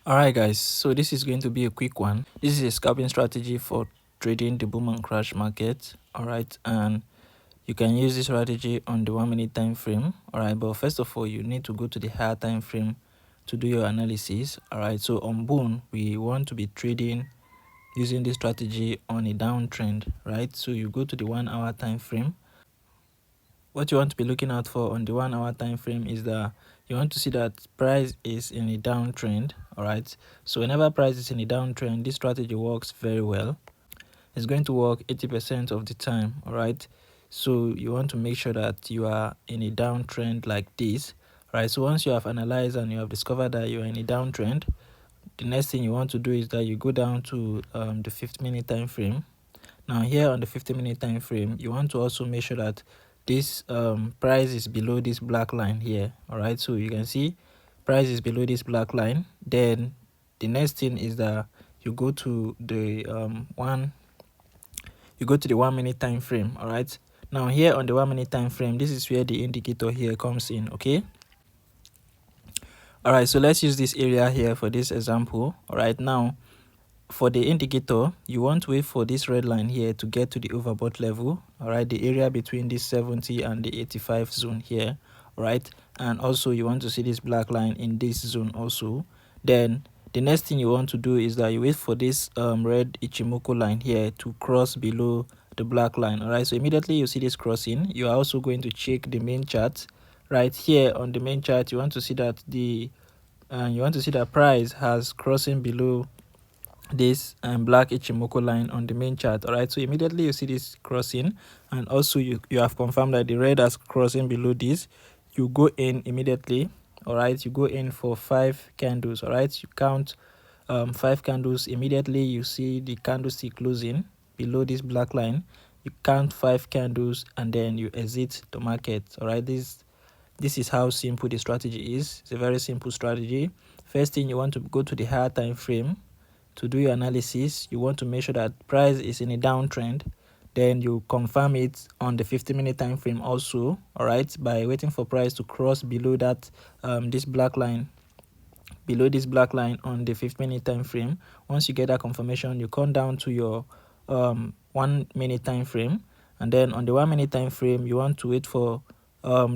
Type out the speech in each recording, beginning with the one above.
Alright guys, so this is going to be a quick one. This is a scalping strategy for trading the boom and crash market. Alright, and you can use this strategy on the 1 minute time frame. Alright, but first of all you need to go to the higher time frame to do your analysis. Alright, so on boom we want to be trading using this strategy on a downtrend, right? So you go to the 1 hour time frame. What you want to be looking out for on the 1 hour time frame is that you want to see that price is in a downtrend. All right, so whenever price is in a downtrend, this strategy works very well. It's going to work 80% of the time. All right, so you want to make sure that you are in a downtrend like this. All right, so once you have analyzed and you have discovered that you are in a downtrend, the next thing you want to do is that you go down to the 50-minute time frame. Now here on the 50-minute time frame, you want to also make sure that this price is below this black line here. All right, so you can see price is below this black line. Then the next thing is that you go to the 1 minute time frame. All right, now here on the 1 minute time frame, this is where the indicator here comes in. Okay, all right, so let's use this area here for this example. All right, now for the indicator, you want to wait for this red line here to get to the overbought level. All right, the area between this 70 and the 85 zone here. All right, and also you want to see this black line in this zone also. Then the next thing you want to do is that you wait for this red Ichimoku line here to cross below the black line. All right, so immediately you see this crossing, you are also going to check the main chart. Right here on the main chart, you want to see that the price has crossing below this black Ichimoku line on the main chart. All right, so immediately you see this crossing, and also you have confirmed that the red has crossing below this. You go in immediately. All right, you go in for 5 candles. All right, you count 5 candles. Immediately you see the candlestick closing below this black line. You count 5 candles and then you exit the market. All right, this is how simple the strategy is. It's a very simple strategy. First thing, you want to go to the higher time frame to do your analysis. You want to make sure that price is in a downtrend. Then you confirm it on the 50-minute time frame also. All right, by waiting for price to cross below that this black line, below this black line on the 50-minute time frame. Once you get that confirmation, you come down to your 1 minute time frame, and then on the 1 minute time frame you want to wait for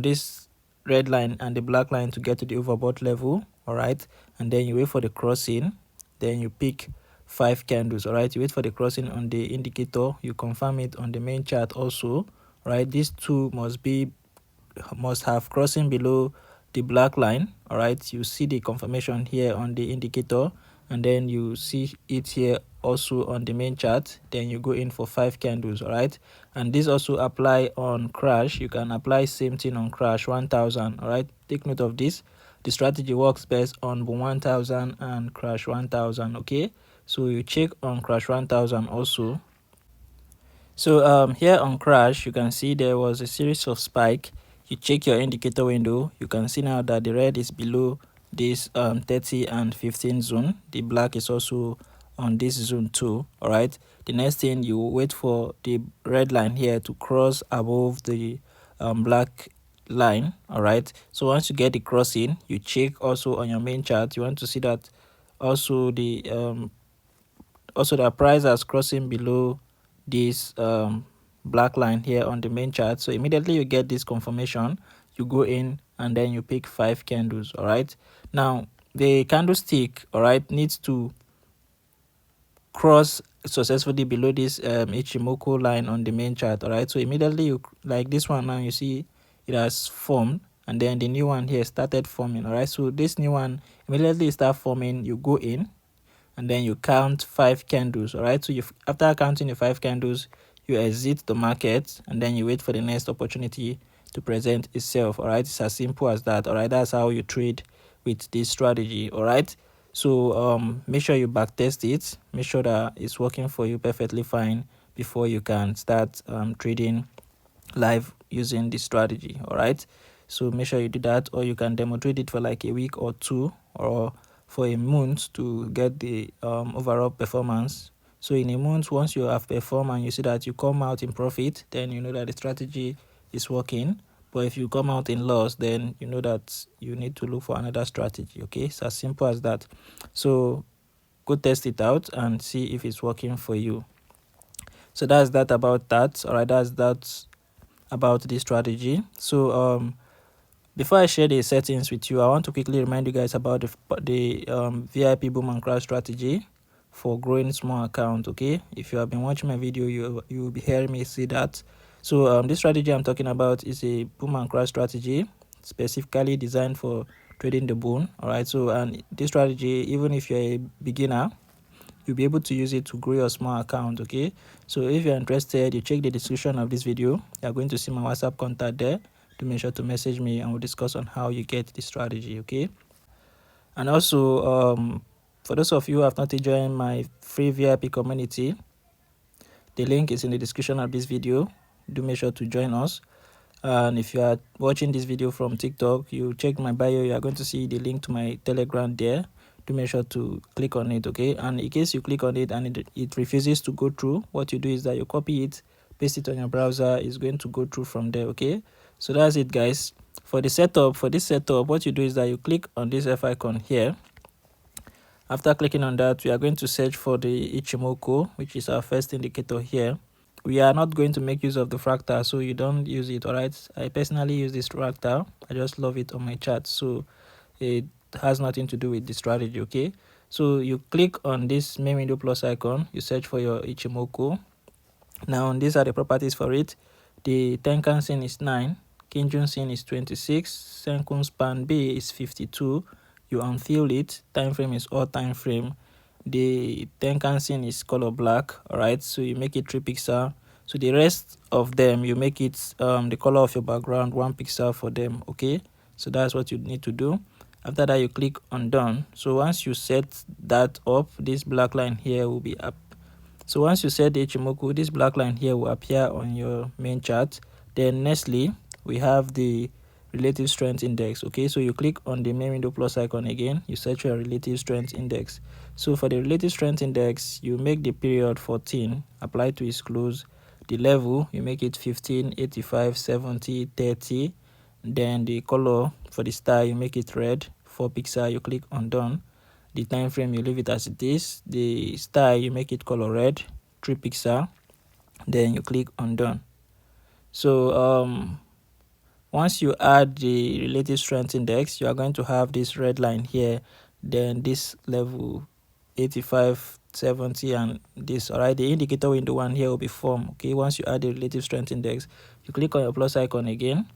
this red line and the black line to get to the overbought level. All right, and then you wait for the crossing. Then you pick 5 candles. All right, you wait for the crossing on the indicator, you confirm it on the main chart also. Right, these two must have crossing below the black line. All right, you see the confirmation here on the indicator, and then you see it here also on the main chart. Then you go in for 5 candles. All right, and this also apply on crash. You can apply same thing on crash 1000. All right, take note of this. The strategy works best on 1000 and crash 1000. Okay, so you check on crash 1000 also. So here on crash, you can see there was a series of spike. You check your indicator window, you can see now that the red is below this 30 and 15 zone. The black is also on this zone too. All right, the next thing, you wait for the red line here to cross above the black line. All right, so once you get the crossing, you check also on your main chart. You want to see that also the price has crossing below this black line here on the main chart. So immediately you get this confirmation, you go in and then you pick 5 candles. All right, now the candlestick, all right, needs to cross successfully below this Ichimoku line on the main chart. All right, so immediately you, like this one now, you see it has formed, and then the new one here started forming. All right, so this new one immediately start forming, you go in and then you count 5 candles. All right, so after counting the 5 candles, you exit the market and then you wait for the next opportunity to present itself. All right, it's as simple as that. All right, that's how you trade with this strategy. All right, so make sure you back test it, make sure that it's working for you perfectly fine before you can start trading live using this strategy. All right, so make sure you do that, or you can demo trade it for like a week or 2 or for a month to get the overall performance. So in a month, once you have performed and you see that you come out in profit, then you know that the strategy is working. But if you come out in loss, then you know that you need to look for another strategy. Okay, it's as simple as that. So go test it out and see if it's working for you. So that's that about that. All right, that's that about this strategy. So before I share the settings with you, I want to quickly remind you guys about the VIP boom and crash strategy for growing small account. Okay, if you have been watching my video, you will be hearing me say that. So this strategy I'm talking about is a boom and crash strategy specifically designed for trading the boom. All right, so and this strategy, even if you're a beginner, you'll be able to use it to grow your small account. Okay, so if you're interested, you check the description of this video. You're going to see my WhatsApp contact there. To make sure to message me and we'll discuss on how you get the strategy. Okay, and also for those of you who have not joined my free VIP community, the link is in the description of this video. Do make sure to join us. And if you are watching this video from TikTok, you check my bio, you are going to see the link to my Telegram there. Do make sure to click on it. Okay, and in case you click on it and it refuses to go through, what you do is that you copy it, paste it on your browser. It's going to go through from there. Okay, so that's it, guys. For this setup, what you do is that you click on this F icon here. After clicking on that, we are going to search for the Ichimoku, which is our first indicator here. We are not going to make use of the fractal, so you don't use it. All right, I personally use this fractal. I just love it on my chart, so it has nothing to do with the strategy. Okay, so you click on this main window plus icon, you search for your Ichimoku. Now these are the properties for it. The Tenkan Sen is 9, Kinjun Sen is 26, Senkun Span B is 52. You unfill it, time frame is all time frame. The Tenkan Sen is color black. All right, so you make it 3 pixel. So the rest of them, you make it the color of your background 1 pixel for them. Okay, so that's what you need to do. After that, you click on done. So once you set that up, this black line here will be up. So once you set the Ichimoku, this black line here will appear on your main chart. Then nextly, we have the relative strength index. Okay, so you click on the main window plus icon again, you search your relative strength index. So for the relative strength index, you make the period 14, apply to its close. The level, you make it 15, 85, 70, 30. Then the color for the star, you make it red, 4 pixel, you click on done. The time frame, you leave it as it is. The style, you make it color red, 3 pixel. Then you click on done. So once you add the relative strength index, you are going to have this red line here, then this level 85, 70, and this. All right, the indicator window one here will be formed. Okay, once you add the relative strength index, you click on your plus icon again.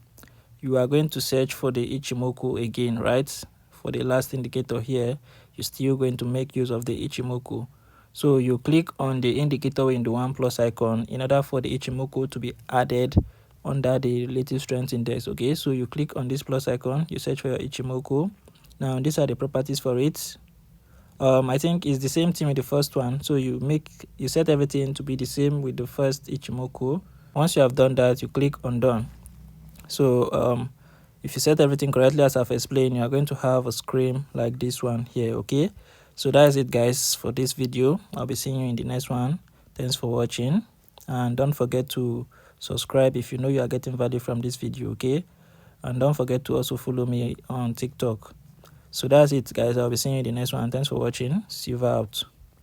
You are going to search for the Ichimoku again, right? For the last indicator here, you're still going to make use of the Ichimoku. So you click on the indicator window one plus icon in order for the Ichimoku to be added under the relative strength index. Okay, so you click on this plus icon, you search for your Ichimoku. Now these are the properties for it. I think it's the same thing with the first one. So you set everything to be the same with the first Ichimoku. Once you have done that, you click on done. So if you set everything correctly as I've explained, you are going to have a screen like this one here. Okay, so that's it, guys, for this video. I'll be seeing you in the next one. Thanks for watching, and don't forget to subscribe if you know you are getting value from this video. Okay, and don't forget to also follow me on TikTok. So that's it, guys. I'll be seeing you in the next one. Thanks for watching. Silver out.